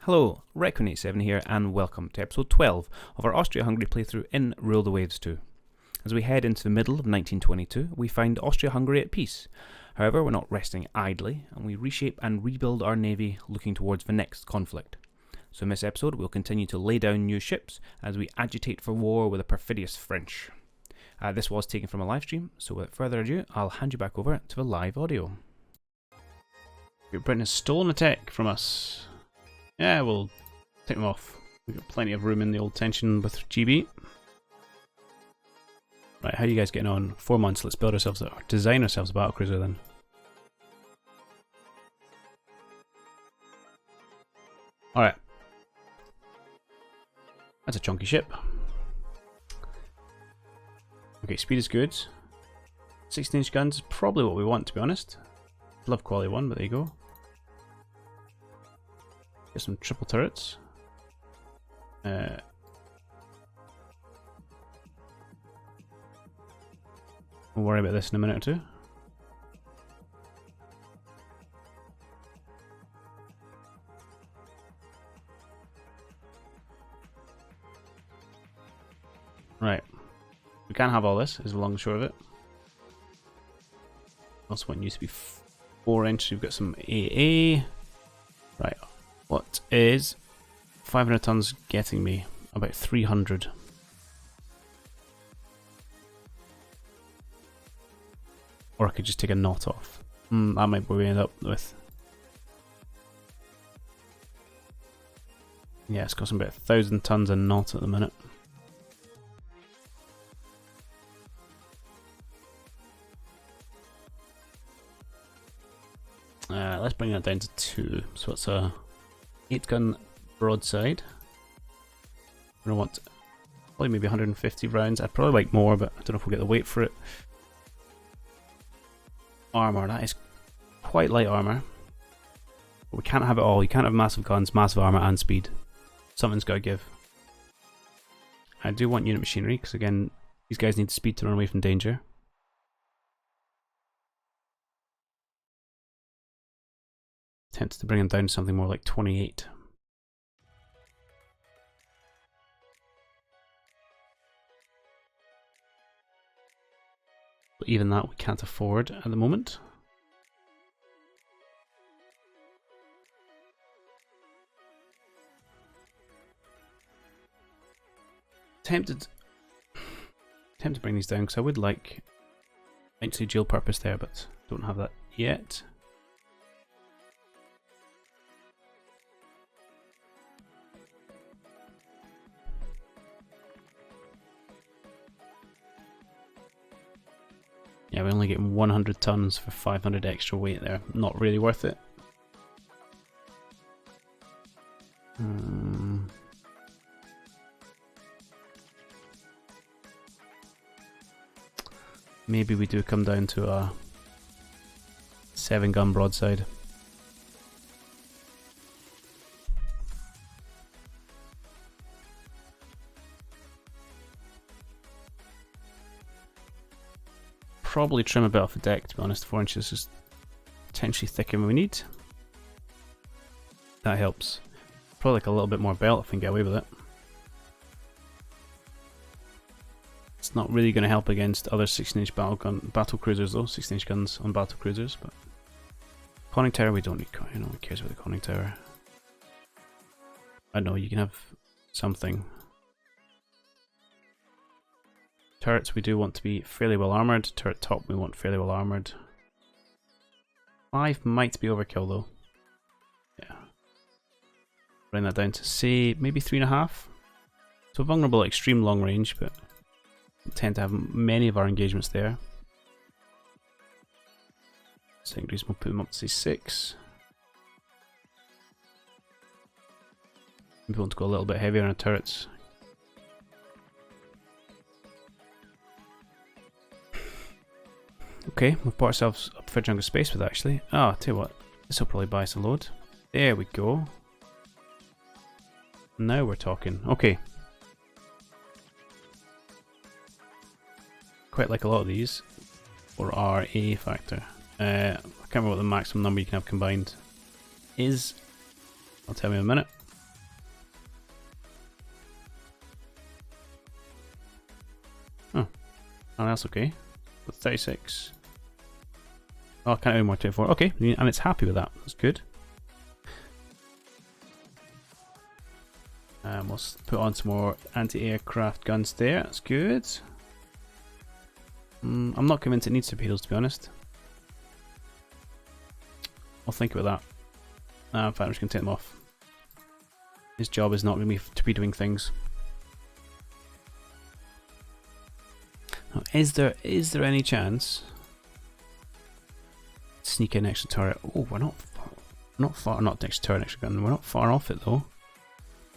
Hello, Recon87 here, and welcome to episode 12 of our Austria-Hungary playthrough in Rule the Waves 2. As we head into the middle of 1922, we find Austria-Hungary at peace. However, we're not resting idly, and we reshape and rebuild our navy looking towards the next conflict. So in this episode, we'll continue to lay down new ships as we agitate for war with the perfidious French. This was taken from a live stream, so without further ado, I'll hand you back over to the live audio. Great Britain has stolen a tech from us. Yeah, we'll take them off. We've got plenty of room in the old tension with GB. Right, how are you guys getting on? 4 months, let's build ourselves, or design ourselves a battlecruiser then. Alright. That's a chunky ship. Okay, speed is good. 16-inch guns is probably what we want, to be honest. Love quality one, but there you go. Get some triple turrets. We'll worry about this in a minute or two. Right. We can't have all this, is the long and short of it. Also want you to be 4-inch. We've got some AA. Right. What is 500 tons getting me? About 300. Or I could just take a knot off. That might be what we end up with. Yeah, it's costing about 1,000 tons a knot at the minute. Let's bring that down to 2. So it's a 8-gun broadside. I'm gonna want probably maybe 150 rounds. I'd probably like more, but I don't know if we'll get the weight for it. Armor, that is quite light armor. But we can't have it all. You can't have massive guns, massive armor, and speed. Something's got to give. I do want unit machinery, because again, these guys need speed to run away from danger. Tempted to bring them down to something more like 28. But even that we can't afford at the moment. Tempted to bring these down because I would like actually dual purpose there, but don't have that yet. Yeah, we're only getting 100 tons for 500 extra weight there. Not really worth it. Maybe we do come down to a 7-gun broadside. Probably trim a bit off the deck, to be honest. 4 inches is potentially thicker than we need. That helps. Probably like a little bit more belt if we can get away with it. It's not really going to help against other 16-inch battle cruisers though. 16-inch guns on battle cruisers, but conning tower we don't need. You know, who cares about the conning tower? I know you can have something. Turrets we do want to be fairly well armoured. Turret top we want fairly well armoured. 5 might be overkill though. Yeah. Bring that down to say maybe 3.5. So vulnerable at extreme long range, but we tend to have many of our engagements there. Secondaries we'll put them up to say 6. Maybe we want to go a little bit heavier on our turrets. Okay, we've bought ourselves a fair chunk of space with that actually. Oh, I'll tell you what, this will probably buy us a load. There we go. Now we're talking. Okay. Quite like a lot of these for our A factor. I can't remember what the maximum number you can have combined is. I'll tell you in a minute. That's okay. With 36. Oh, can't add more 24. Okay, and it's happy with that. That's good. We'll put on some more anti-aircraft guns there. That's good. I'm not convinced it needs torpedoes, to be honest. I'll think about that. In fact, I'm just going to take them off. His job is not going to be torpedoing things. Now, is there any chance? Sneak in extra turret. Oh, we're not far. Not extra turret, extra gun. We're not far off it though.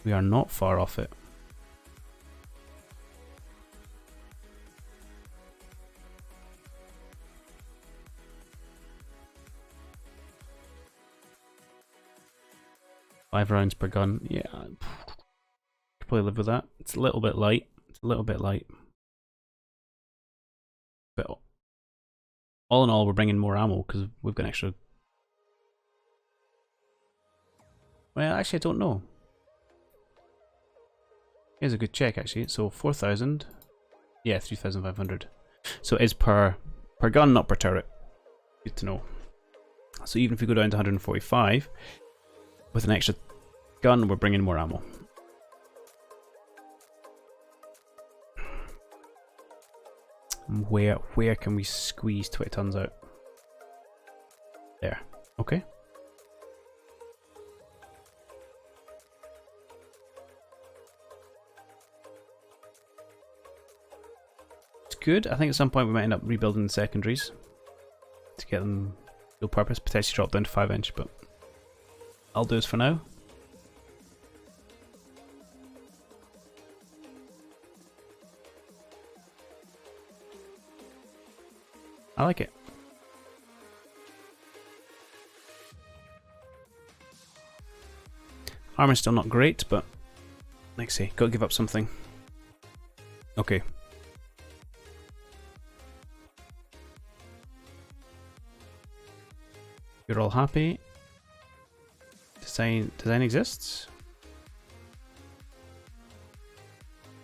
We are not far off it. Five rounds per gun. Yeah, could probably live with that. It's a little bit light. It's a little bit light. But all in all, we're bringing more ammo because we've got extra. Well, actually, I don't know. Here's a good check, actually. So 4,000. Yeah, 3,500. So it is per gun, not per turret. Good to know. So even if we go down to 145, with an extra gun, we're bringing more ammo. Where can we squeeze 20 tons out? There. Okay. It's good. I think at some point we might end up rebuilding the secondaries to get them dual purpose, potentially drop down to 5-inch, but I'll do this for now. I like it. Armor's still not great, but like I say, gotta give up something. Okay. You're all happy. Design exists.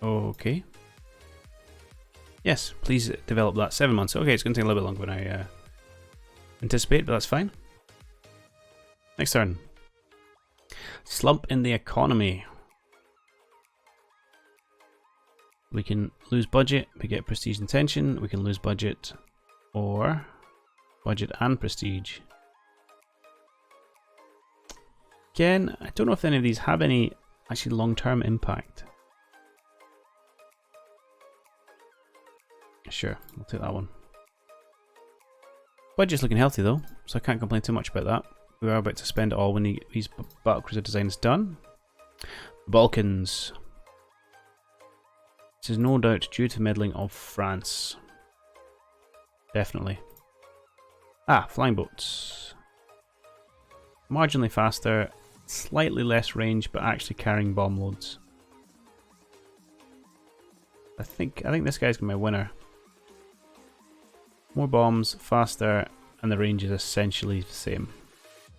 Okay. Yes, please develop that. 7 months. Okay, it's going to take a little bit longer than I anticipate, but that's fine. Next turn. Slump in the economy. We can lose budget, we get prestige and tension. We can lose budget or budget and prestige. Again, I don't know if any of these have any actually long-term impact. Sure, we'll take that one. Budget's looking healthy though, so I can't complain too much about that. We are about to spend it all when these battlecruiser design is done. Balkans. This is no doubt due to meddling of France. Definitely. Ah, flying boats. Marginally faster, slightly less range, but actually carrying bomb loads. I think this guy's gonna be a winner. More bombs, faster, and the range is essentially the same.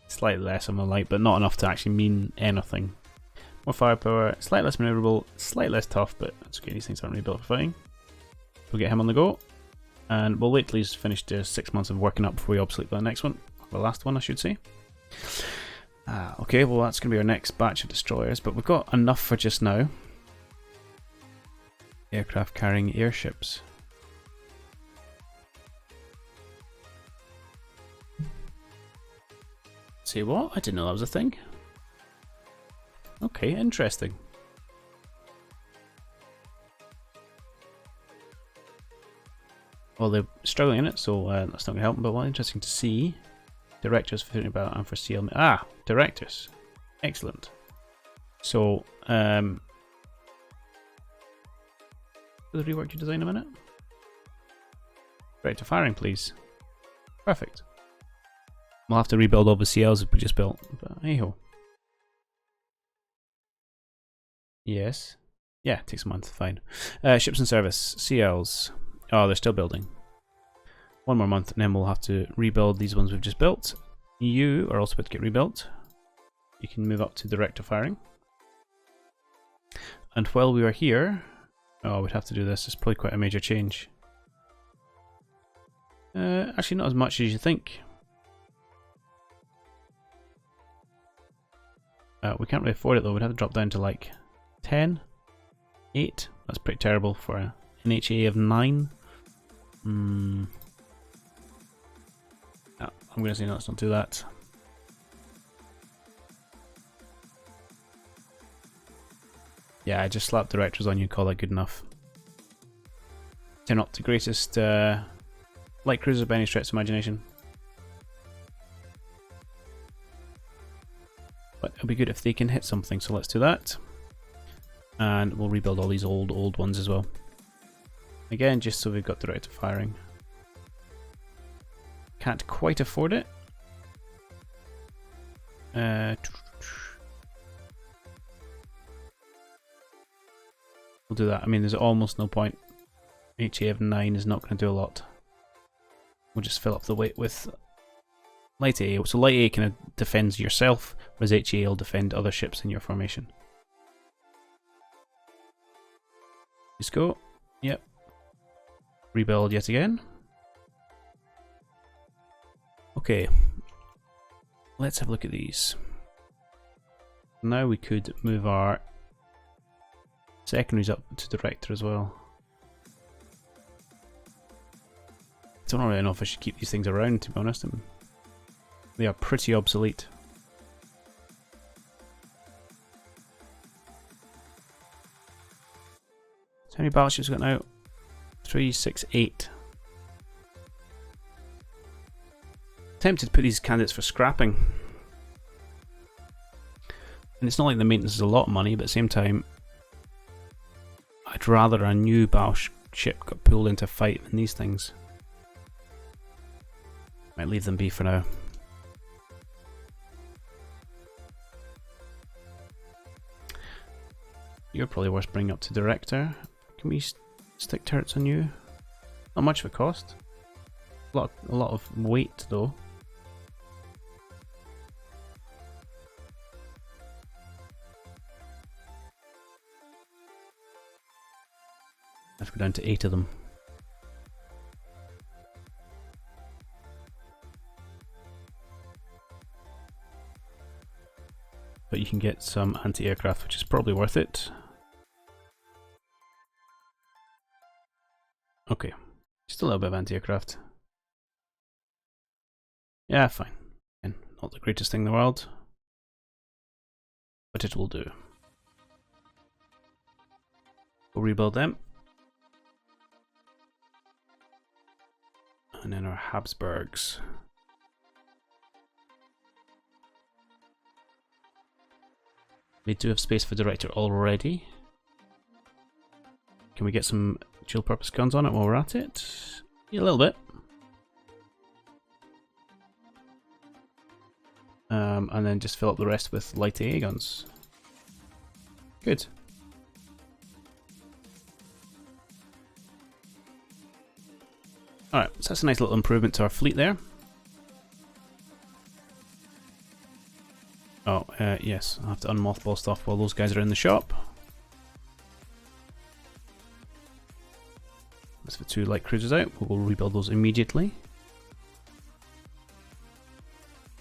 Slightly less on the light, but not enough to actually mean anything. More firepower, slightly less maneuverable, slightly less tough, but that's okay, these things aren't really built for fighting. We'll get him on the go, and we'll wait till he's finished 6 months of working up before we obsolete the next one. The last one, I should say. Okay, well that's going to be our next batch of destroyers, but we've got enough for just now. Aircraft carrying airships. Say what? I didn't know that was a thing. Okay, interesting. Well, they're struggling in it, so that's not going to help them, but what interesting to see. Directors for thinking about and for CL. Ah, directors. Excellent. So, will they rework your design in a minute? Director firing, please. Perfect. We'll have to rebuild all the CLs we just built, but hey ho. Yes. Yeah, it takes a month, fine. Ships in service, CLs. Oh, they're still building. 1 more month and then we'll have to rebuild these ones we've just built. You are also about to get rebuilt. You can move up to director firing. And while we are here, oh, we'd have to do this. It's probably quite a major change. Actually, not as much as you think. We can't really afford it though. We'd have to drop down to like 10, 8. That's pretty terrible for an HA of 9. I'm going to say no, let's not do that. Yeah, I just slapped directors on you, call that good enough. They're not the greatest light cruisers by any stretch of imagination. But it'll be good if they can hit something, so let's do that. And we'll rebuild all these old ones as well. Again, just so we've got director firing. Can't quite afford it. We'll do that. I mean, there's almost no point. HA of 9 is not going to do a lot. We'll just fill up the weight with light A. So light A kind of defends yourself, whereas HA will defend other ships in your formation. Let's go. Yep. Rebuild yet again. Okay. Let's have a look at these. Now we could move our secondaries up to director as well. I don't really know if I should keep these things around, to be honest. They are pretty obsolete. So how many battleships we got now? 3, 6, 8. Tempted to put these candidates for scrapping. And it's not like the maintenance is a lot of money, but at the same time, I'd rather a new battleship got pulled into a fight than these things. Might leave them be for now. You're probably worth bringing up to director. Can we stick turrets on you? Not much of a cost. A lot of weight though. I have to go down to 8 of them. But you can get some anti-aircraft, which is probably worth it. Okay, just a little bit of anti-aircraft. Yeah, fine. And not the greatest thing in the world, but it will do. We'll rebuild them. And then our Habsburgs. We do have space for director already. Can we get some dual purpose guns on it while we're at it? Yeah, a little bit. And then just fill up the rest with light AA guns. Good. Alright, so that's a nice little improvement to our fleet there. Oh, yes, I'll have to unmothball stuff while those guys are in the shop. Let's put 2 light cruisers out. We'll rebuild those immediately.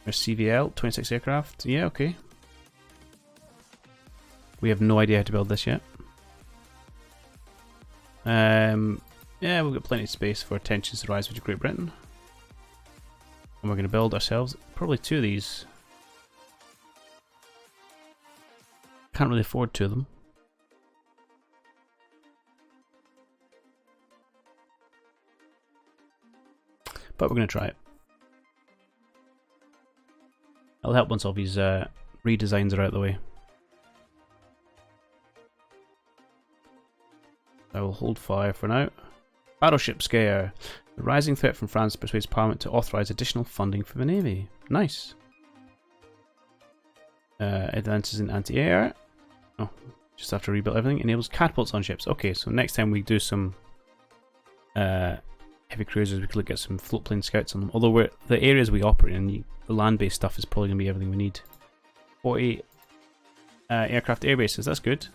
There's CVL, 26 aircraft. Yeah, okay. We have no idea how to build this yet. Yeah, we've got plenty of space for tensions to rise with Great Britain. And we're going to build ourselves probably 2 of these. Can't really afford 2 of them. But we're going to try it. It'll help once all these redesigns are out of the way. I will hold fire for now. Battleship scare. The rising threat from France persuades Parliament to authorise additional funding for the Navy. Nice. Advances in anti-air. Oh, just have to rebuild everything. Enables catapults on ships. Okay, so next time we do some heavy cruisers, we could look at some float plane scouts on them. Although the areas we operate in, the land-based stuff is probably going to be everything we need. 40 aircraft air bases, that's good.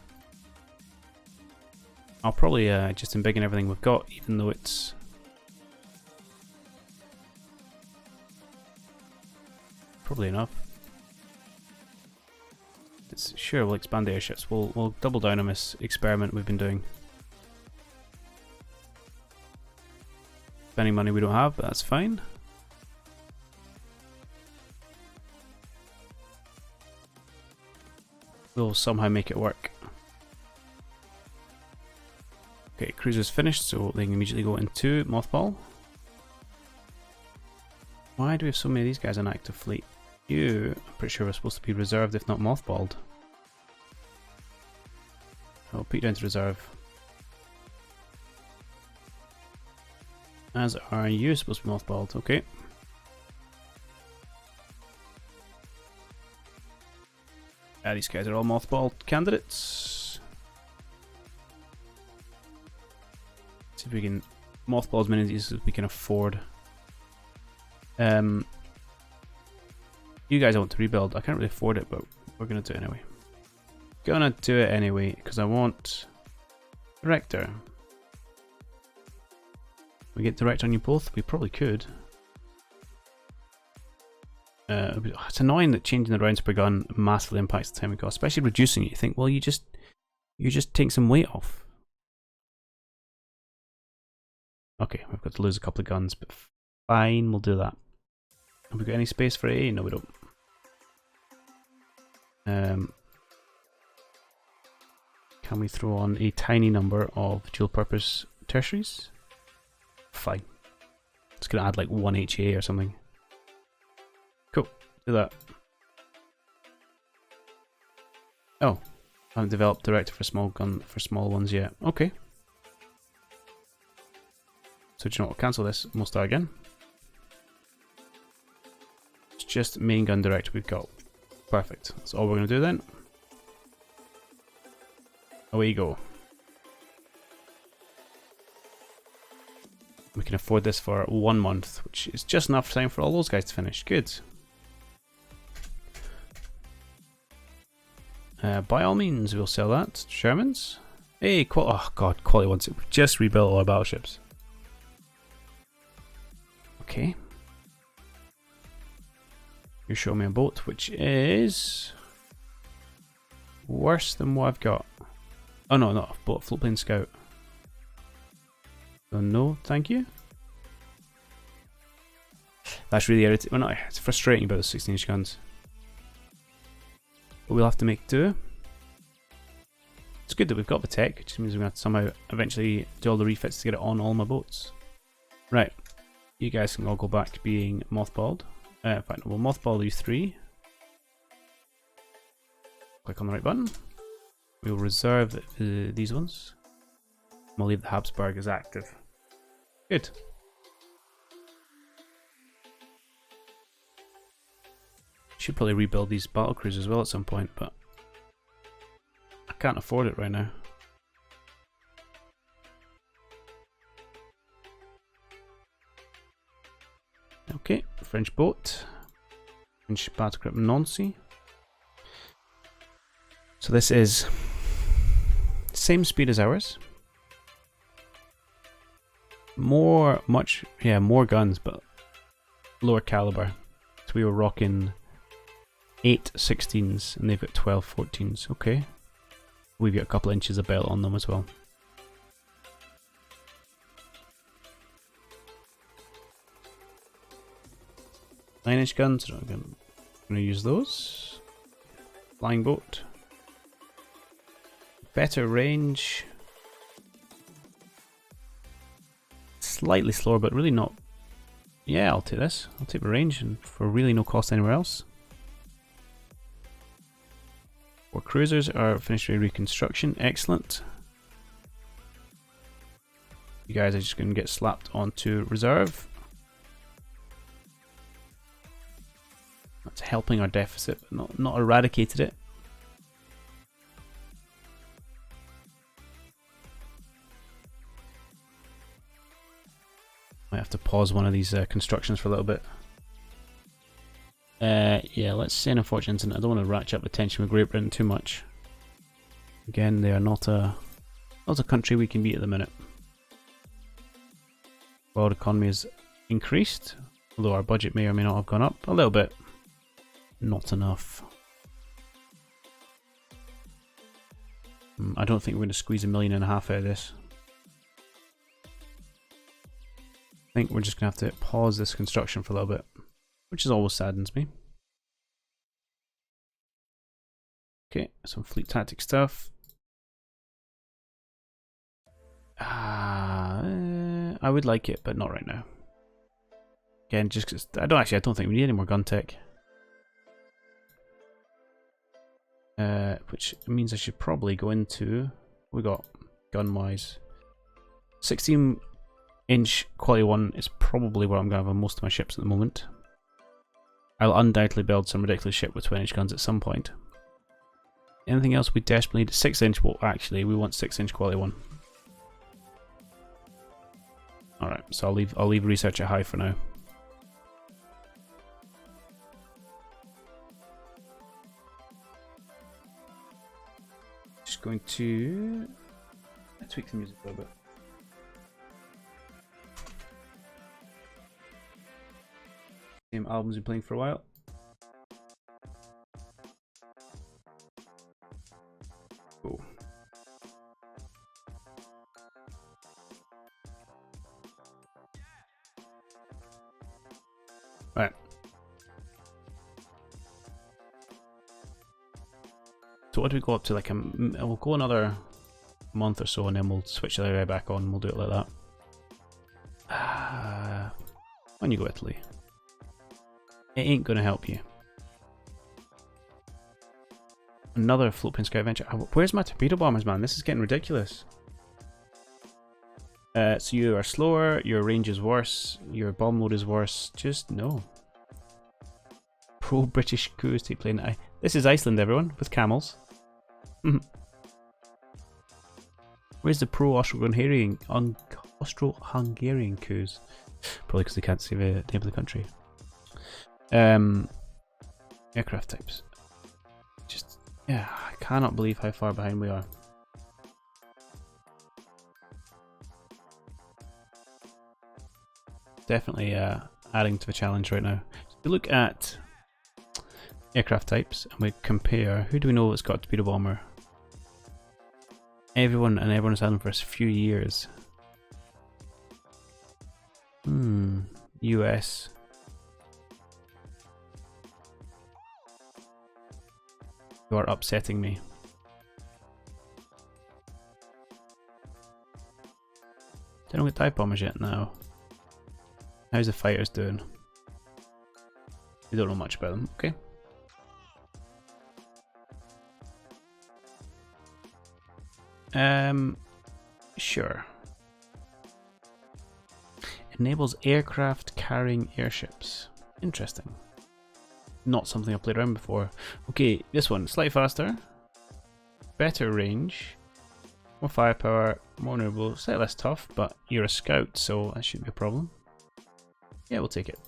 I'll probably just embiggen everything we've got, even though it's probably enough. Sure, we'll expand the airships. We'll double down on this experiment we've been doing. Spending money we don't have, but that's fine. We'll somehow make it work. Okay, cruiser's finished, so they can immediately go into mothball. Why do we have so many of these guys on active fleet? I'm pretty sure we're supposed to be reserved, if not mothballed. I'll put you down to reserve. As are you supposed to be mothballed, okay. These guys are all mothballed candidates. See if we can mothball as many of these as we can afford. You guys want to rebuild. I can't really afford it, but we're gonna do it anyway. Because I want director. We get director on you both? We probably could. It's annoying that changing the rounds per gun massively impacts the time we cost, especially reducing it. You think, well, you just take some weight off. Okay, we've got to lose a couple of guns, but fine, we'll do that. Have we got any space for A? No, we don't. Can we throw on a tiny number of dual purpose tertiaries? Fine. It's gonna add like 1 HA or something. Cool, do that. Oh, I haven't developed director for small ones yet. Okay. So do you know what? We'll cancel this. We'll start again. It's just main gun director we've got. Perfect. That's all we're gonna do then. Away you go. We can afford this for 1 month, which is just enough time for all those guys to finish. Good. By all means, we'll sell that. Shermans. Hey, oh god, quality ones. We've just rebuilt all our battleships. Okay. You show me a boat, which is worse than what I've got. Oh no, not a boat, float plane scout. So no, thank you. That's really irritating. Well, no, it's frustrating about the 16-inch guns. But we'll have to make do. It's good that we've got the tech. It just means we have to somehow eventually do all the refits to get it on all my boats. Right, you guys can all go back to being mothballed. In fact, we'll mothball you 3. Click on the right button. We'll reserve these ones. We'll leave the Habsburg as active. Good. Should probably rebuild these battle cruisers as well at some point, but I can't afford it right now. Okay, French boat. French battlecruiser Nancy. So this is same speed as ours. More guns, but lower caliber. So we were rocking 8 16s and they've got 12 14s. Okay. We've got a couple of inches of belt on them as well. Nine-inch guns, I'm going to use those. Flying boat. Better range. Slightly slower, but really not. Yeah, I'll take this. I'll take the range and for really no cost anywhere else. 4 cruisers are finished reconstruction. Excellent. You guys are just going to get slapped onto reserve. That's helping our deficit, but not eradicated it. Might have to pause one of these constructions for a little bit. Yeah, let's say an unfortunate incident. I don't want to ratchet up the tension with Great Britain too much. Again, they are not a country we can beat at the minute. World economy has increased, although our budget may or may not have gone up a little bit. not enough. I don't think we're going to squeeze 1.5 million out of this. I think we're just going to have to pause this construction for a little bit, which is always saddens me. Okay, some fleet tactic stuff. I would like it, but not right now. Again, just because I don't think we need any more gun tech. Which means I should probably go into, we got gun-wise, 16-inch quality 1 is probably where I'm going to have most of my ships at the moment. I'll undoubtedly build some ridiculous ship with 20-inch guns at some point. Anything else we desperately need? 6-inch, well actually we want 6-inch quality 1. Alright, so I'll leave research at high for now. Just going to tweak the music a little bit. Same albums we've been playing for a while. Cool. Right. So what do we go up to? Like we'll go another month or so, and then we'll switch the area back on. And we'll do it like that. When you go Italy, it ain't gonna help you. Another float plane scout venture. Where's my torpedo bombers, man? This is getting ridiculous. So you are slower, your range is worse, your bomb load is worse. Just no. Pro-British crews take plane. This is Iceland, everyone, with camels. Where's the pro-Austro-Hungarian coups? Probably because they can't see the name of the country. Aircraft types. Just, yeah, I cannot believe how far behind we are. Definitely adding to the challenge right now. So if we look at aircraft types and we compare, who do we know that's got a torpedo bomber? Everyone has had them for a few years. US. You are upsetting me. They don't get dive bombers yet now. How's the fighters doing? We don't know much about them. Okay. Sure. Enables aircraft carrying airships. Interesting. Not something I've played around before. Okay, this one, slightly faster. Better range. More firepower, more maneuverable, slightly less tough, but you're a scout, so that shouldn't be a problem. Yeah, we'll take it.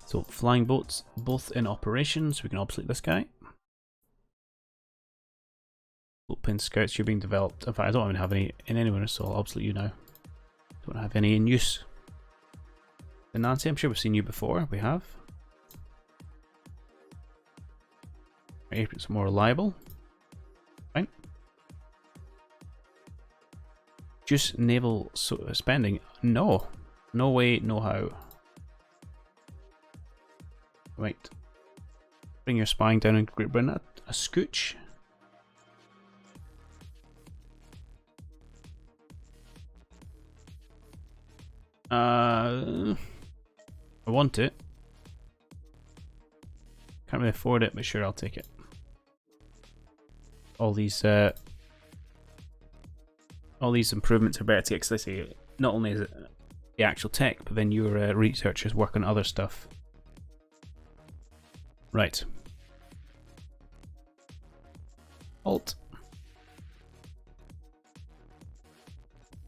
So, flying boats, both in operation, so we can obsolete this guy. Floatplane scouts, you're being developed. In fact, I don't even have any in anywhere, so I'll obsolete you now. Don't have any in use. And Nancy, I'm sure we've seen you before. We have. It's more reliable. Fine. Just naval spending? No. No way, no how. Right. Bring your spying down in Great Britain. A scooch. I want it. Can't really afford it, but sure, I'll take it. All these improvements are better to get, because they say not only is it the actual tech, but then your researchers work on other stuff. Right. Alt.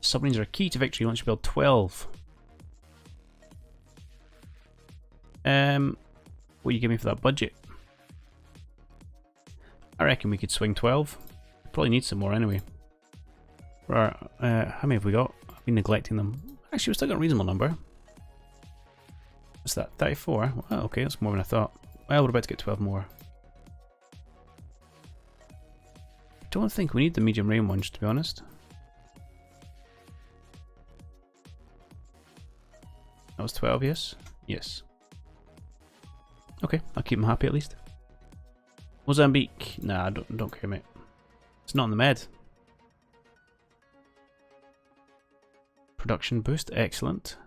Submarines are key to victory once you build 12. What do you give me for that budget? I reckon we could swing 12. Probably need some more anyway. How many have we got? I've been neglecting them. Actually, we've still got a reasonable number. What's that? 34? Oh, okay, that's more than I thought. Well, we're about to get 12 more. Don't think we need the medium range ones, to be honest. That was 12, yes? Yes. Okay, I'll keep them happy at least. Mozambique. Nah, I don't care, mate. It's not in the med. Production boost, excellent.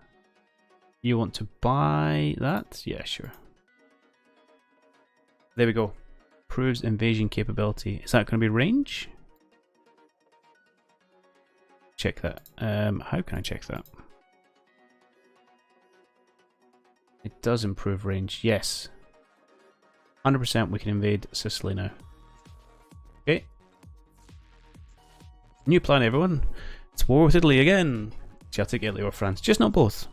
You want to buy that? Yeah, sure. There we go. Proves invasion capability. Is that going to be range? Check that. How can I check that? It does improve range. Yes. 100% we can invade Sicily now. Okay. New plan, everyone. It's war with Italy again. I'll take Italy or France. Just not both.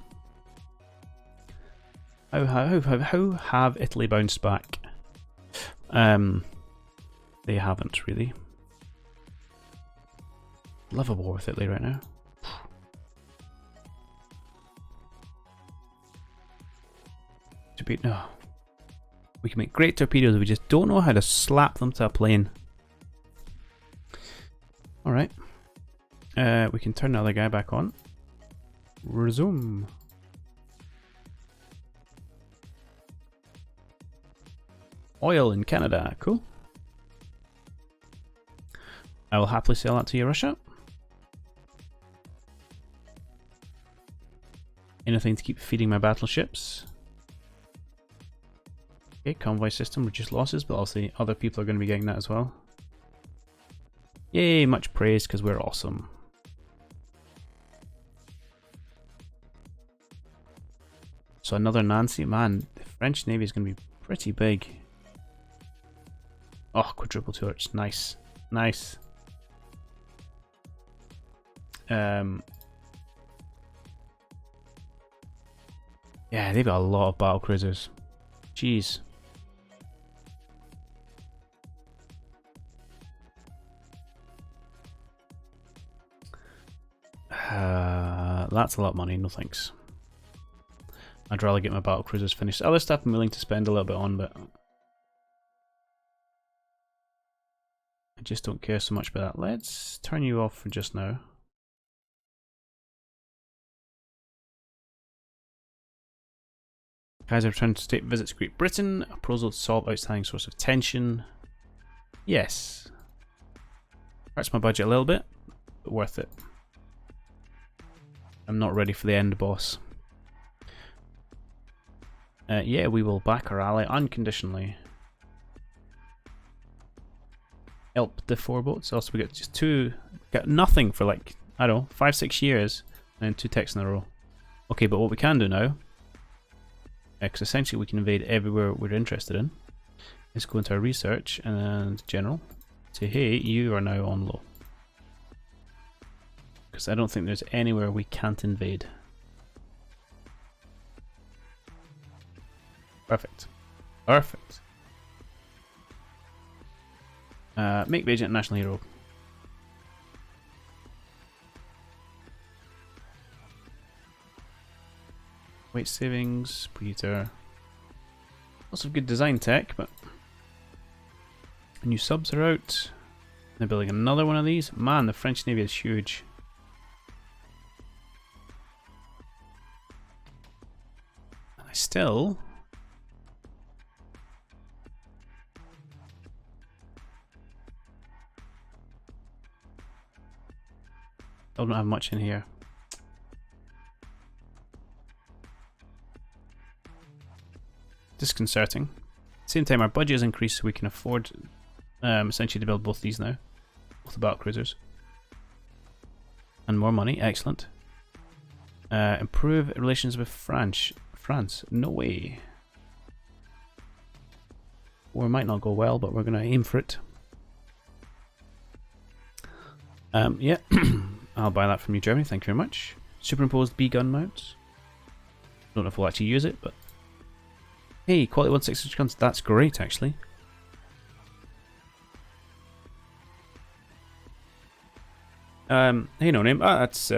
How have Italy bounced back? They haven't really. Love a war with Italy right now. No. We can make great torpedoes, we just don't know how to slap them to a plane. Alright. We can turn the other guy back on. Resume. Oil in Canada, cool. I will happily sell that to you, Russia. Anything to keep feeding my battleships. Okay, convoy system, reduce losses, but obviously other people are going to be getting that as well. Yay, much praise because we're awesome. So another Nancy, man, the French Navy is going to be pretty big. Oh, quadruple turrets, nice, nice. Yeah, they've got a lot of battle cruisers. Jeez. That's a lot of money, no thanks. I'd rather get my battle cruisers finished. Other stuff I'm willing to spend a little bit on, but I just don't care so much about that. Let's turn you off for just now. Kaiser returned to state visits Great Britain. A proposal to solve outstanding source of tension. Yes. Hurts my budget a little bit, but worth it. I'm not ready for the end boss. Yeah, we will back our ally unconditionally. Help the 4 boats. Also, we get just 2. Got nothing for like, I don't know, 5-6 years, and then 2 techs in a row. Okay, but what we can do now, because essentially we can invade everywhere we're interested in, is go into our research and general. Say, hey, you are now on low. Because I don't think there's anywhere we can't invade. Perfect. Perfect. Make the agent a national hero. Weight savings, preheater. Lots of good design tech, but new subs are out. They're building another one of these. Man, the French Navy is huge. And I still don't have much in here. Disconcerting. At the same time, our budget has increased, so we can afford essentially to build both these now, both the battle cruisers, and more money. Excellent. Improve relations with France. No way. Or it might not go well, but we're going to aim for it. Yeah, I'll buy that from you, Germany. Thank you very much. Superimposed B gun mounts. Don't know if we'll actually use it, but hey, quality 160 guns. That's great, actually. Hey, no name. Ah, that's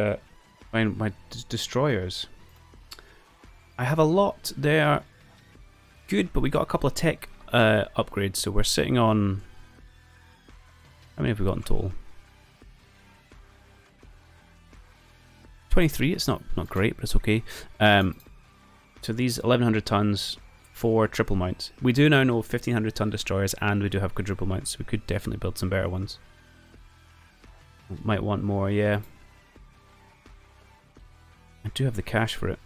my destroyers. I have a lot. They're good, but we got a couple of tech upgrades, so we're sitting on... How many have we got in total? 23. It's not great, but it's okay. So these 1100 tons for triple mounts. We do now know 1500 ton destroyers, and we do have quadruple mounts. We could definitely build some better ones. Might want more, yeah. I do have the cash for it.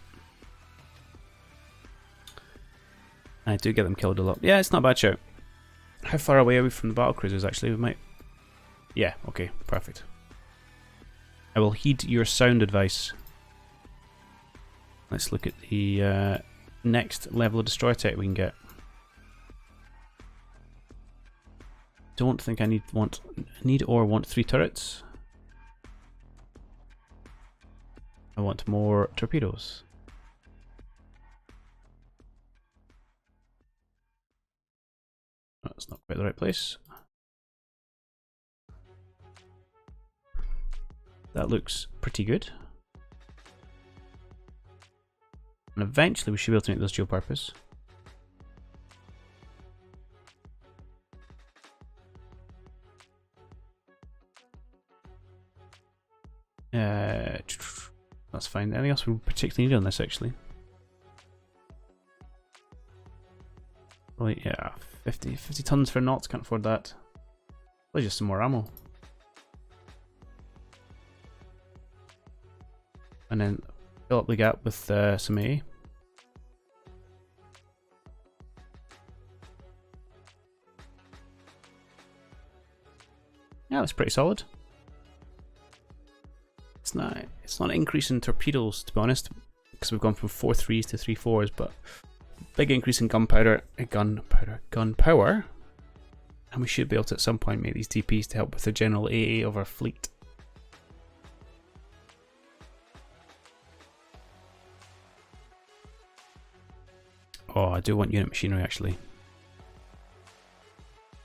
I do get them killed a lot. Yeah, it's not a bad shout. How far away are we from the battle cruisers, actually? We might... Yeah, okay, perfect. I will heed your sound advice. Let's look at the next level of destroyer tech we can get. Don't think I need or want 3 turrets. I want more torpedoes. That's not quite the right place. That looks pretty good. And eventually we should be able to make those dual purpose. That's fine. Anything else we particularly need on this, actually? Right, yeah, 50 tons for knots, can't afford that. Probably just some more ammo. And then fill up the gap with some A. Yeah, that's pretty solid. It's not an increase in torpedoes, to be honest, because we've gone from 4 3s to 3 4s, but big increase in gunpower, and we should be able to at some point make these TPs to help with the general AA of our fleet. Oh, I do want unit machinery, actually.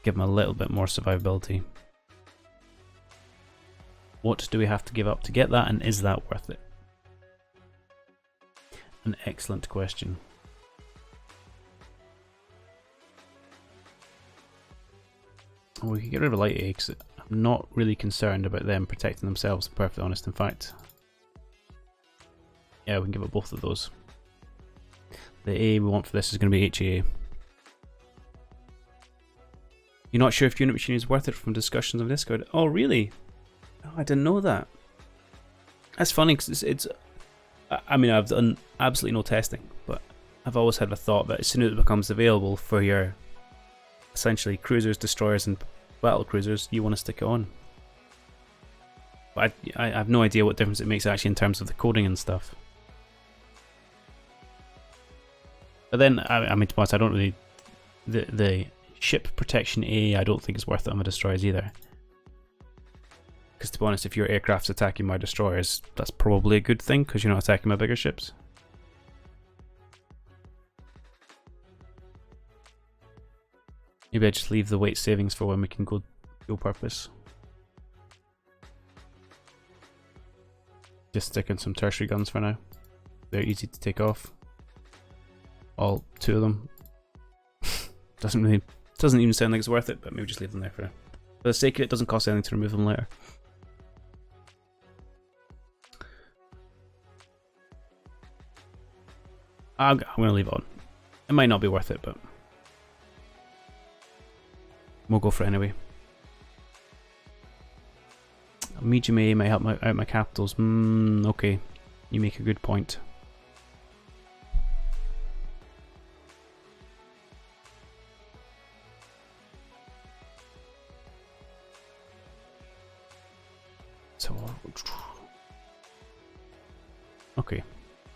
Give them a little bit more survivability. What do we have to give up to get that, and is that worth it? An excellent question. Well, we could get rid of a light A, because I'm not really concerned about them protecting themselves, to be perfectly honest. In fact, yeah, we can give up both of those. The A we want for this is going to be HAA. You're not sure if unit machinery is worth it from discussions on Discord? Oh, really? Oh, I didn't know that. That's funny, because it's I mean, I've done absolutely no testing, but I've always had a thought that as soon as it becomes available for your essentially cruisers, destroyers, and battle cruisers, you want to stick it on. But I have no idea what difference it makes actually in terms of the coding and stuff. But then, I mean, to be honest, I don't really... The ship protection A, I don't think is worth it on the destroyers either. Because to be honest, if your aircraft's attacking my destroyers, that's probably a good thing, because you're not attacking my bigger ships. Maybe I just leave the weight savings for when we can go dual purpose. Just stick in some tertiary guns for now. They're easy to take off. All 2 of them. Doesn't even sound like it's worth it, but maybe just leave them there for the sake of it. Doesn't cost anything to remove them later. I'm gonna leave it on. It might not be worth it, but we'll go for it anyway. Medium A might help out my capitals. Okay, you make a good point. So, okay,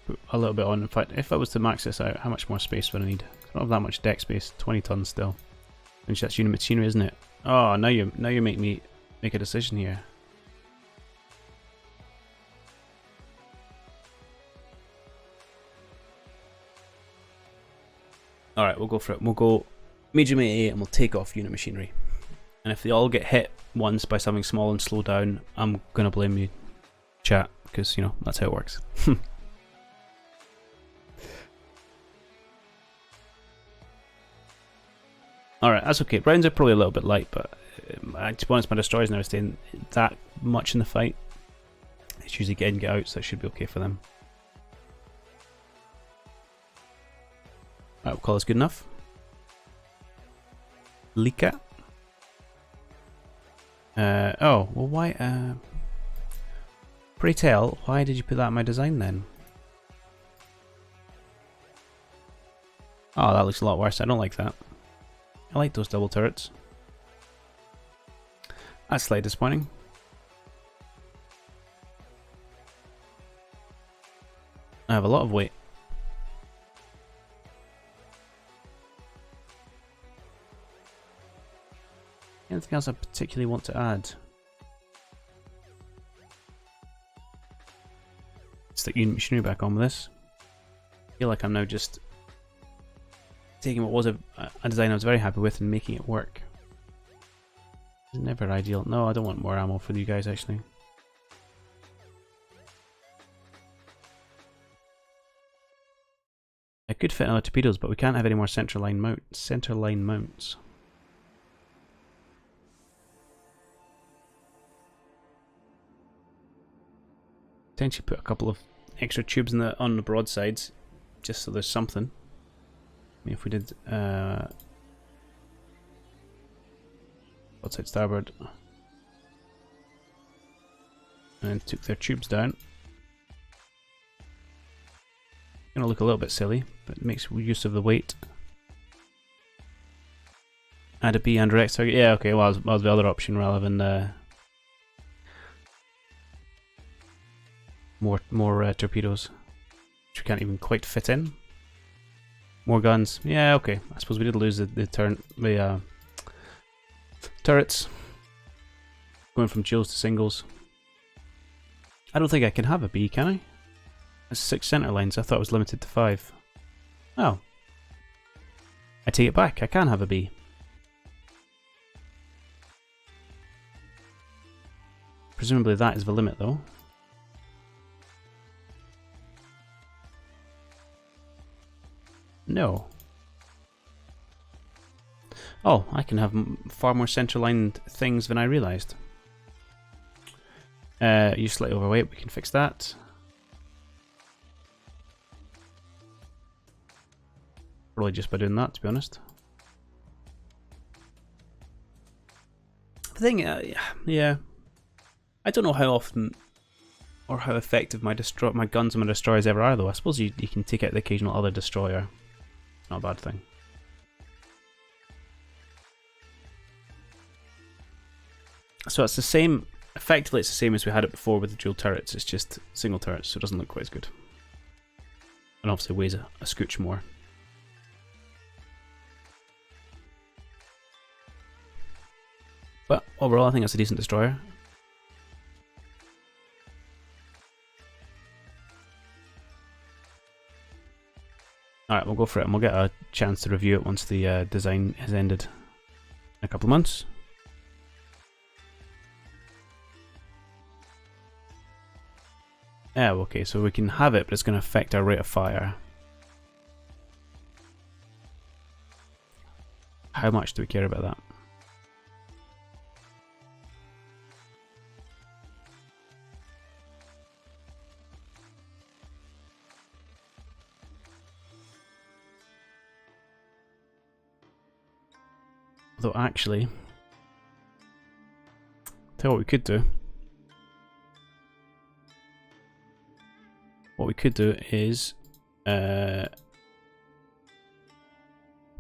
put a little bit on. In fact, if I was to max this out, how much more space would I need? I don't have that much deck space. 20 tons still. And that's unit machinery, isn't it? Oh, now you make me make a decision here. Alright, we'll go for it. We'll go medium A and we'll take off unit machinery. And if they all get hit once by something small and slow down, I'm gonna blame you, chat, because, you know, that's how it works. Alright, that's okay. Rounds are probably a little bit light, but to be honest, my destroyers never staying that much in the fight. It's usually get in, get out, so that should be okay for them. Right, we'll call this good enough. Lika. Oh, well why, pray tell, why did you put that in my design then? Oh, that looks a lot worse. I don't like that. I like those double turrets. That's slightly disappointing. I have a lot of weight. Anything else I particularly want to add? Stick unit machinery back on with this. I feel like I'm now just taking what was a design I was very happy with and making it work. It's never ideal. No, I don't want more ammo for you guys actually. I could fit another torpedoes, but we can't have any more center line mounts. Potentially put a couple of extra tubes on the broadsides, just so there's something. I mean, if we did broadside starboard and took their tubes down, gonna look a little bit silly, but it makes use of the weight. Add a B and direct target. Yeah, okay. Well, that was the other option rather than more torpedoes, which we can't even quite fit in. More guns. Yeah, okay. I suppose we did lose the turrets. Going from duals to singles. I don't think I can have a B, can I? That's 6 center lines. I thought it was limited to 5. Oh. I take it back. I can have a B. Presumably that is the limit, though. No. Oh, I can have far more center-lined things than I realised. You're slightly overweight, we can fix that. Probably just by doing that, to be honest. The thing, yeah. I don't know how often or how effective my guns and my destroyers ever are, though. I suppose you can take out the occasional other destroyer. Not a bad thing. So it's the same, effectively it's the same as we had it before with the dual turrets, it's just single turrets, so it doesn't look quite as good. And obviously weighs a scooch more. But overall I think that's a decent destroyer. Alright, we'll go for it and we'll get a chance to review it once the design has ended in a couple of months. Oh, okay, so we can have it, but it's going to affect our rate of fire. How much do we care about that? Although actually, tell you what we could do. What we could do is, and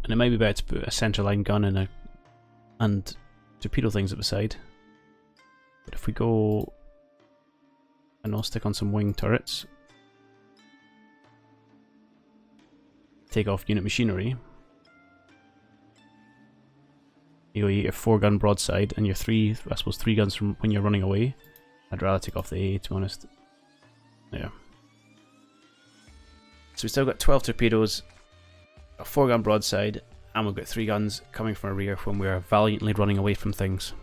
it might be better to put a centerline gun in and torpedo things at the side. But if we go, and I'll stick on some wing turrets, take off unit machinery. You get your 4-gun broadside and your 3 guns from when you're running away. I'd rather take off the A, to be honest. Yeah. So we've still got 12 torpedoes, a 4-gun broadside, and we've got 3 guns coming from our rear when we're valiantly running away from things.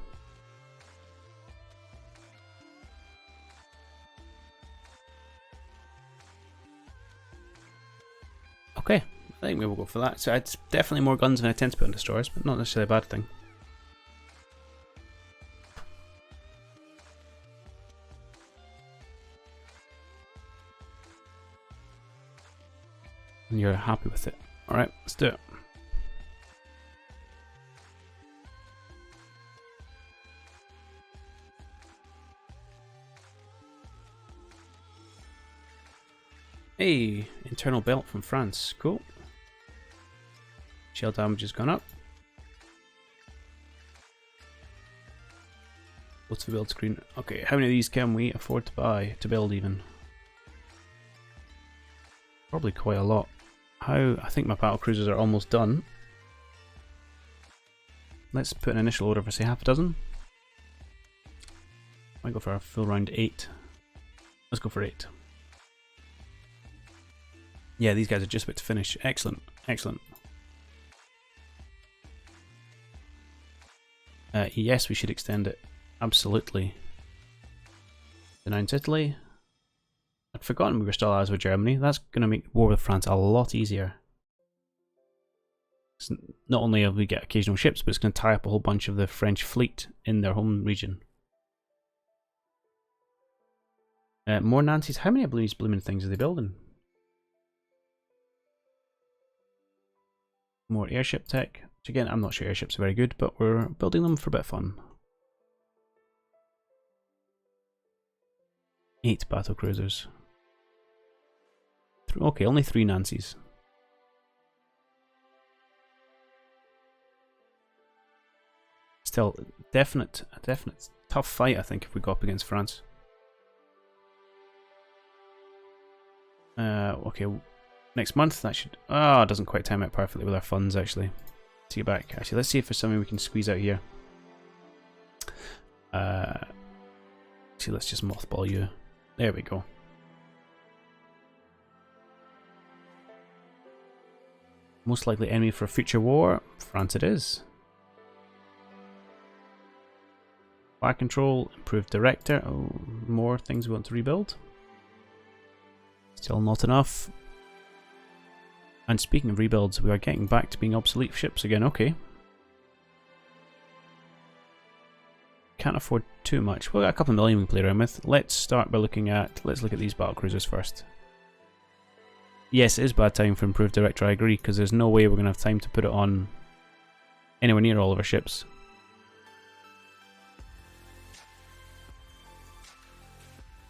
Okay, I think we will go for that. So it's definitely more guns than I tend to put on destroyers, but not necessarily a bad thing. And you're happy with it. Alright, let's do it. Hey, internal belt from France. Cool. Shell damage has gone up. What's the build screen? Okay, how many of these can we afford to buy, to build even? Probably quite a lot. I think my battle cruisers are almost done. Let's put an initial order for say half a dozen. Might go for a full round 8. Let's go for 8. Yeah, these guys are just about to finish. Excellent, excellent. Yes, we should extend it. Absolutely. Denounce Italy. I'd forgotten we were still allies with Germany. That's going to make war with France a lot easier. It's not only will we get occasional ships, but it's going to tie up a whole bunch of the French fleet in their home region. More Nancy's. How many of these blooming things are they building? More airship tech, which again, I'm not sure airships are very good, but we're building them for a bit of fun. 8 battle cruisers. Okay, only 3 Nancy's. Still, a definite tough fight, I think, if we go up against France. Okay. Next month, that should... Oh, it doesn't quite time out perfectly with our funds, actually. Take it back. Actually, let's see if there's something we can squeeze out here. Actually, let's just mothball you. There we go. Most likely enemy for a future war. France it is. Fire control, improved director. Oh, more things we want to rebuild. Still not enough. And speaking of rebuilds, we are getting back to being obsolete ships again. Okay. Can't afford too much. We've got a couple of million we can play around with. Let's start by looking at... Let's look at these battle cruisers first. Yes, it is bad time for improved director, I agree, because there's no way we're going to have time to put it on anywhere near all of our ships.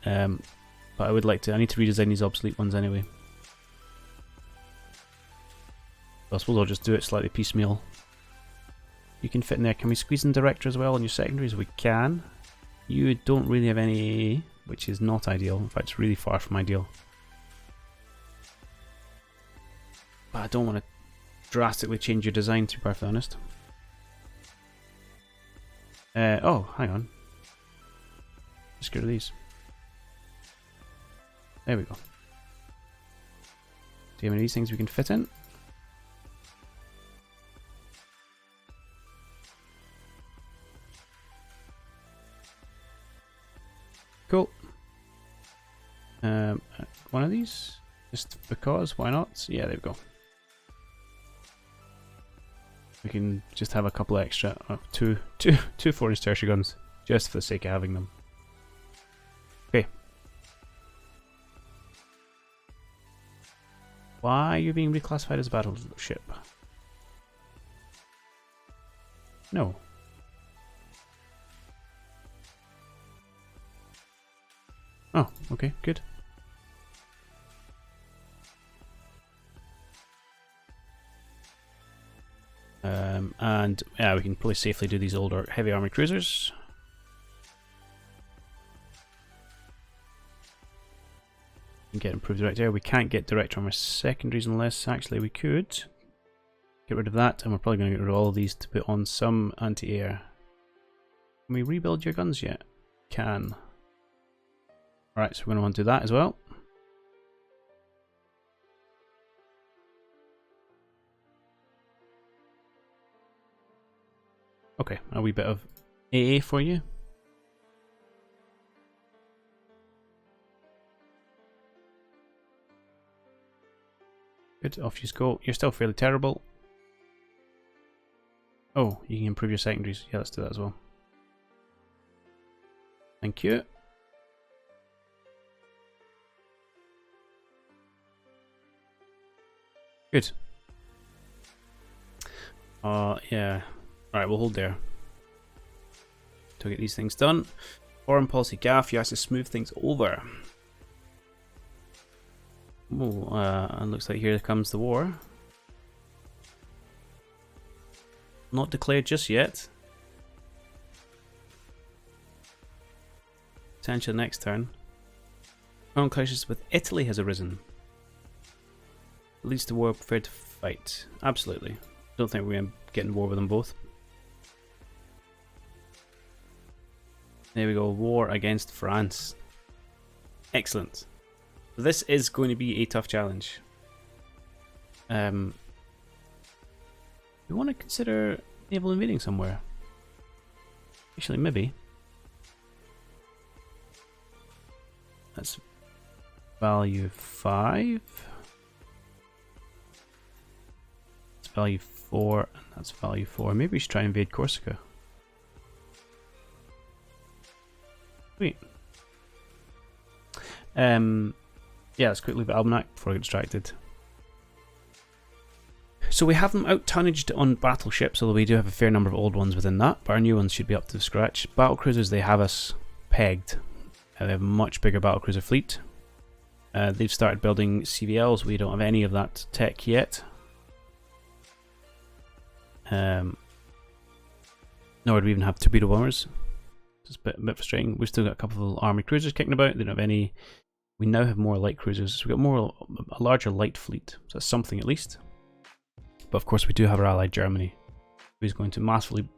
But I would like to... I need to redesign these obsolete ones anyway. I suppose I'll just do it slightly piecemeal. You can fit in there. Can we squeeze in director as well on your secondaries? We can. You don't really have any, which is not ideal. In fact, it's really far from ideal. But I don't want to drastically change your design, to be perfectly honest. Oh, hang on. Let's get rid of these. There we go. Do you have any of these things we can fit in? Cool. One of these? Just because, why not? Yeah, there we go. We can just have a couple extra, two 4-inch tertiary guns, just for the sake of having them. Okay. Why are you being reclassified as a battleship? No. Oh, okay, good. And yeah, we can probably safely do these older heavy armoured cruisers. We can get improved director. We can't get director on our secondaries unless actually we could get rid of that, and we're probably going to get rid of all of these to put on some anti-air. Can we rebuild your guns yet? Can. Alright, so we're going to want to do that as well. Okay, a wee bit of AA for you. Good, off you go. You're still fairly terrible. Oh, you can improve your secondaries. Yeah, let's do that as well. Thank you. Good. Yeah. Alright, we'll hold there to get these things done. Foreign policy gaff, you have to smooth things over. Oh, and looks like here comes the war. Not declared just yet. Potential next turn. Foreign crisis with Italy has arisen. Leads to war prepared to fight. Absolutely. Don't think we're going to get in war with them both. There we go. War against France. Excellent. This is going to be a tough challenge. We want to consider naval invading somewhere. Actually, maybe. That's value 5. That's value 4. And that's value 4. Maybe we should try and invade Corsica. Sweet. Yeah, let's quickly leave Almanac before I get distracted. So we have them out-tonnaged on battleships, although we do have a fair number of old ones within that, but our new ones should be up to scratch. Battlecruisers, they have us pegged. They have a much bigger battlecruiser fleet. They've started building CVLs. We don't have any of that tech yet. Nor do we even have torpedo bombers. It's a bit frustrating. We've still got a couple of army cruisers kicking about. They don't have any. We now have more light cruisers. So we've got a larger light fleet. So that's something at least. But of course we do have our ally Germany, who's going to massively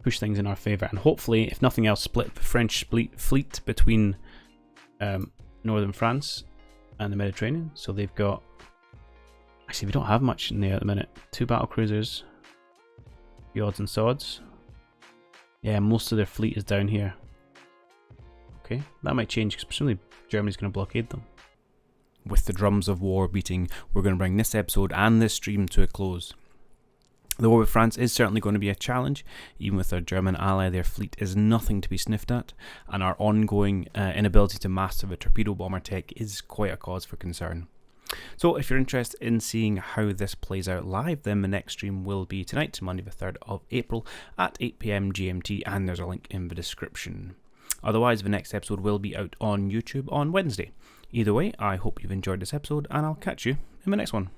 push things in our favour, and hopefully, if nothing else, split the French fleet between northern France and the Mediterranean. So they've got... Actually, we don't have much in there at the minute. 2 battle cruisers, the odds and sods. Yeah, most of their fleet is down here. Okay, that might change because presumably Germany's going to blockade them. With the drums of war beating, we're going to bring this episode and this stream to a close. The war with France is certainly going to be a challenge. Even with our German ally, their fleet is nothing to be sniffed at, and our ongoing inability to master the torpedo bomber tech is quite a cause for concern. So if you're interested in seeing how this plays out live, then the next stream will be tonight, Monday the 3rd of April at 8 PM GMT, and there's a link in the description. Otherwise, the next episode will be out on YouTube on Wednesday. Either way, I hope you've enjoyed this episode, and I'll catch you in the next one.